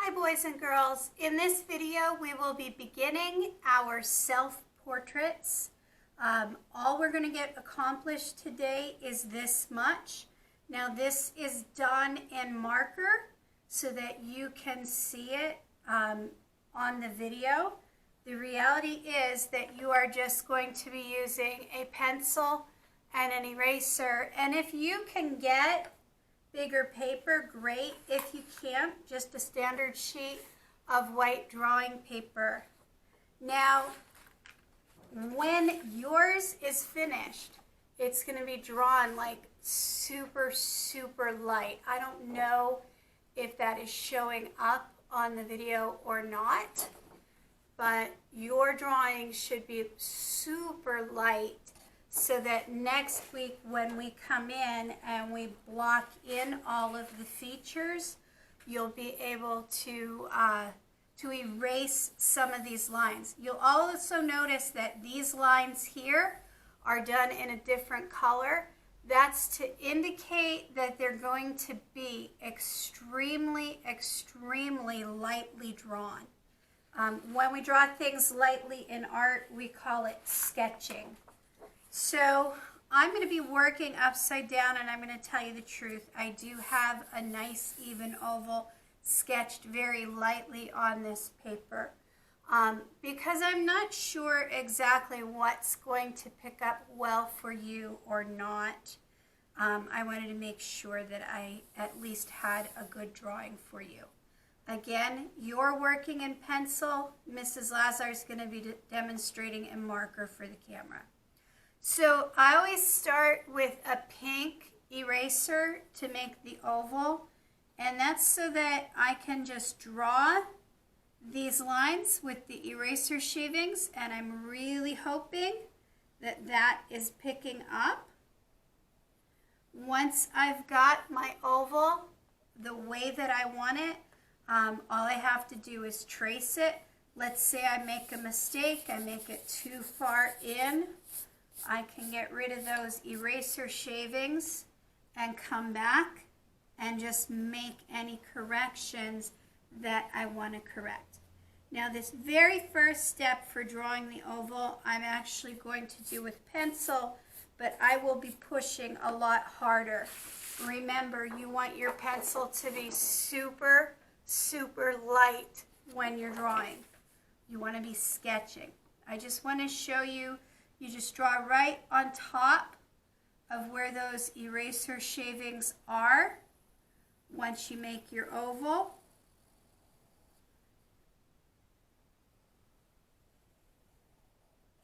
Hi boys and girls, in this video we will be beginning our self-portraits. All we're going to get accomplished today is this much. Now this is done in marker so that you can see it on the video. The reality is that you are just going to be using a pencil and an eraser, and if you can get bigger paper, great. If you can't, just a standard sheet of white drawing paper. Now, when yours is finished, it's going to be drawn like super, super light. I don't know if that is showing up on the video or not, but your drawing should be super light, so that next week when we come in and we block in all of the features, you'll be able to erase some of these lines. You'll also notice that these lines here are done in a different color. That's to indicate that they're going to be extremely, extremely lightly drawn. When we draw things lightly in art, we call it sketching. So I'm going to be working upside down, and I'm going to tell you the truth. I do have a nice even oval sketched very lightly on this paper because I'm not sure exactly what's going to pick up well for you or not. I wanted to make sure that I at least had a good drawing for you. Again, you're working in pencil. Mrs. Laz-Art is going to be demonstrating in marker for the camera. So I always start with a pink eraser to make the oval, and that's so that I can just draw these lines with the eraser shavings, and I'm really hoping that that is picking up. Once I've got my oval the way that I want it, all I have to do is trace it. Let's say I make a mistake, I make it too far in. I can get rid of those eraser shavings and come back and just make any corrections that I want to correct. Now this very first step for drawing the oval, I'm actually going to do with pencil, but I will be pushing a lot harder. Remember, you want your pencil to be super, super light when you're drawing. You want to be sketching. I just want to show you. You just draw right on top of where those eraser shavings are once you make your oval.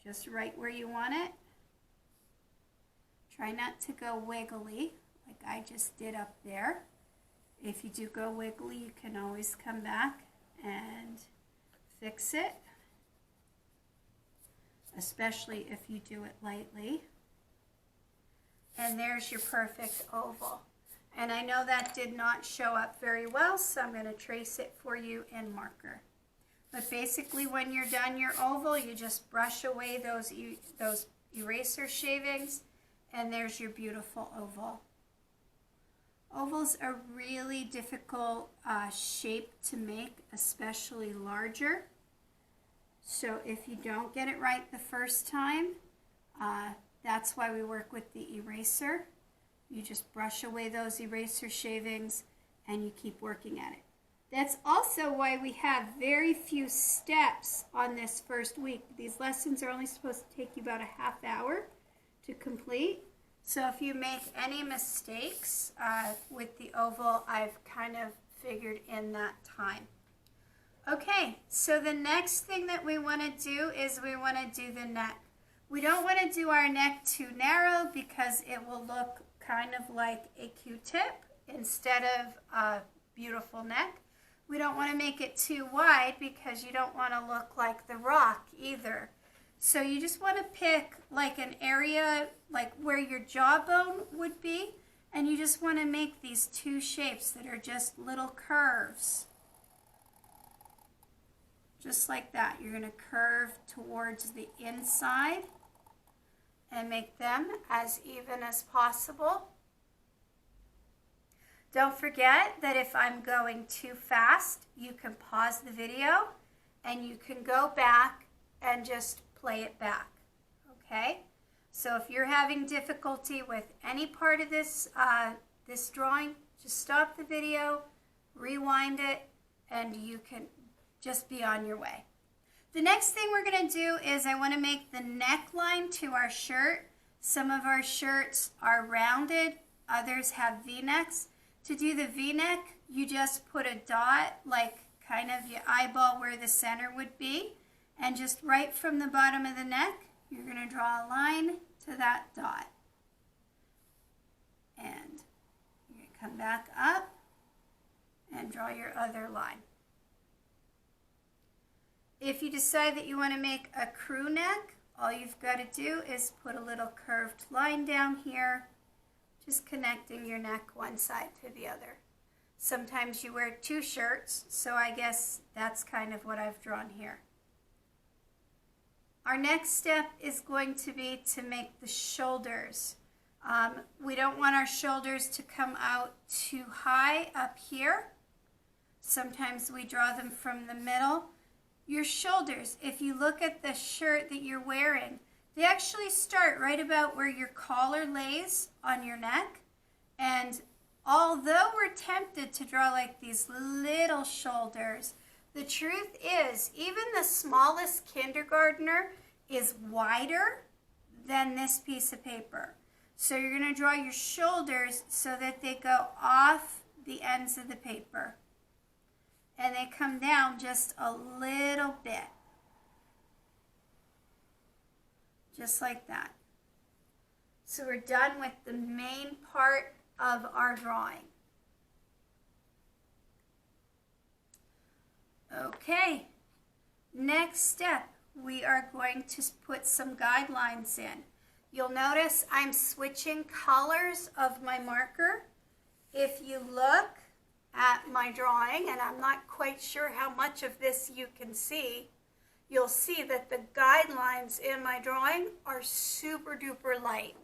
Just right where you want it. Try not to go wiggly like I just did up there. If you do go wiggly, you can always come back and fix it, especially if you do it lightly. And there's your perfect oval. And I know that did not show up very well, so I'm going to trace it for you in marker. But basically, when you're done your oval, you just brush away those eraser shavings, and there's your beautiful oval. Ovals are really difficult shape to make, especially larger. So if you don't get it right the first time, that's why we work with the eraser. You just brush away those eraser shavings and you keep working at it. That's also why we have very few steps on this first week. These lessons are only supposed to take you about a half hour to complete. So if you make any mistakes with the oval, I've kind of figured in that time. Okay, so the next thing that we want to do is we want to do the neck. We don't want to do our neck too narrow because it will look kind of like a Q-tip instead of a beautiful neck. We don't want to make it too wide because you don't want to look like The Rock either. So you just want to pick like an area like where your jawbone would be, and you just want to make these two shapes that are just little curves. Just like that. You're going to curve towards the inside and make them as even as possible. Don't forget that if I'm going too fast, you can pause the video and you can go back and just play it back, okay? So if you're having difficulty with any part of this, this drawing, just stop the video, rewind it, and you can just be on your way. The next thing we're going to do is I want to make the neckline to our shirt. Some of our shirts are rounded, others have V-necks. To do the V-neck, you just put a dot, like kind of you eyeball where the center would be, and just right from the bottom of the neck, you're going to draw a line to that dot. And you're going to come back up and draw your other line. If you decide that you want to make a crew neck, all you've got to do is put a little curved line down here, just connecting your neck one side to the other. Sometimes you wear two shirts, so I guess that's kind of what I've drawn here. Our next step is going to be to make the shoulders. We don't want our shoulders to come out too high up here. Sometimes we draw them from the middle. Your shoulders, if you look at the shirt that you're wearing, they actually start right about where your collar lays on your neck. And although we're tempted to draw like these little shoulders, the truth is even the smallest kindergartner is wider than this piece of paper. So you're going to draw your shoulders so that they go off the ends of the paper. And they come down just a little bit. Just like that. So we're done with the main part of our drawing. Okay, next step, we are going to put some guidelines in. You'll notice I'm switching colors of my marker. If you look at my drawing, and I'm not quite sure how much of this you can see, you'll see that the guidelines in my drawing are super duper light.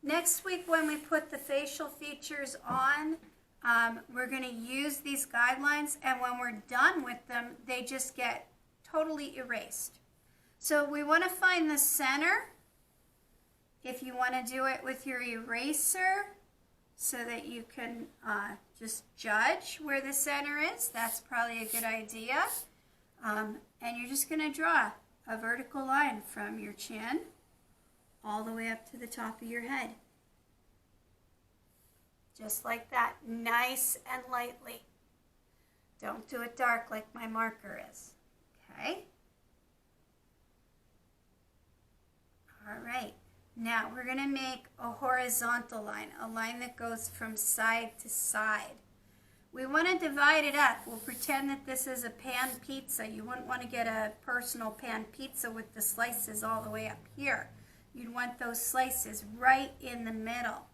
Next week when we put the facial features on, we're going to use these guidelines, and when we're done with them, they just get totally erased. So we want to find the center. If you want to do it with your eraser so that you can just judge where the center is, that's probably a good idea. And you're just going to draw a vertical line from your chin all the way up to the top of your head. Just like that, nice and lightly. Don't do it dark like my marker is. Okay? All right. Now we're going to make a horizontal line, a line that goes from side to side. We want to divide it up. We'll pretend that this is a pan pizza. You wouldn't want to get a personal pan pizza with the slices all the way up here. You'd want those slices right in the middle.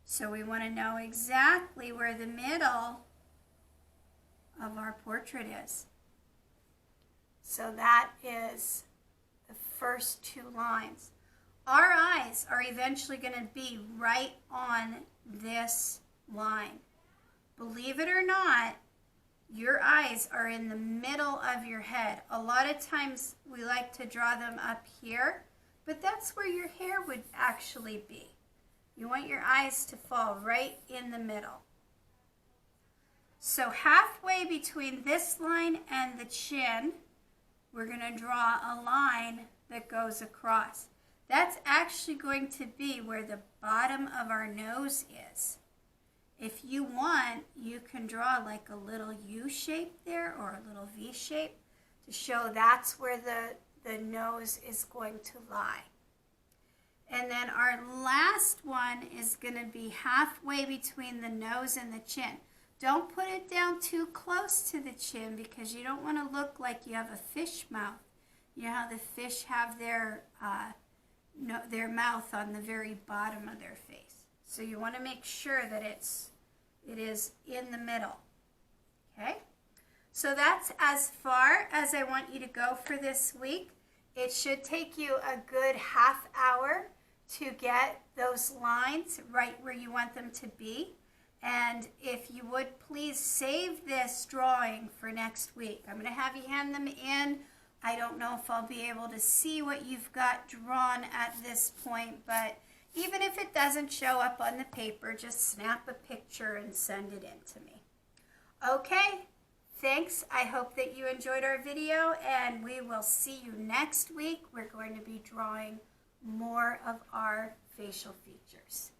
So we want to know exactly where the middle of our portrait is. So that is the first two lines. Our eyes are eventually going to be right on this line. Believe it or not, your eyes are in the middle of your head. A lot of times we like to draw them up here, but that's where your hair would actually be. You want your eyes to fall right in the middle. So halfway between this line and the chin, we're going to draw a line that goes across. That's actually going to be where the bottom of our nose is. If you want, you can draw like a little U shape there or a little V shape to show that's where the nose is going to lie. And then our last one is going to be halfway between the nose and the chin. Don't put it down too close to the chin because you don't want to look like you have a fish mouth. You know how the fish have their mouth on the very bottom of their face. So you want to make sure that it is in the middle. Okay? So that's as far as I want you to go for this week. It should take you a good half hour to get those lines right where you want them to be. And if you would please save this drawing for next week. I'm going to have you hand them in. I don't know if I'll be able to see what you've got drawn at this point, but even if it doesn't show up on the paper, just snap a picture and send it in to me. Okay, thanks. I hope that you enjoyed our video, and we will see you next week. We're going to be drawing more of our facial features.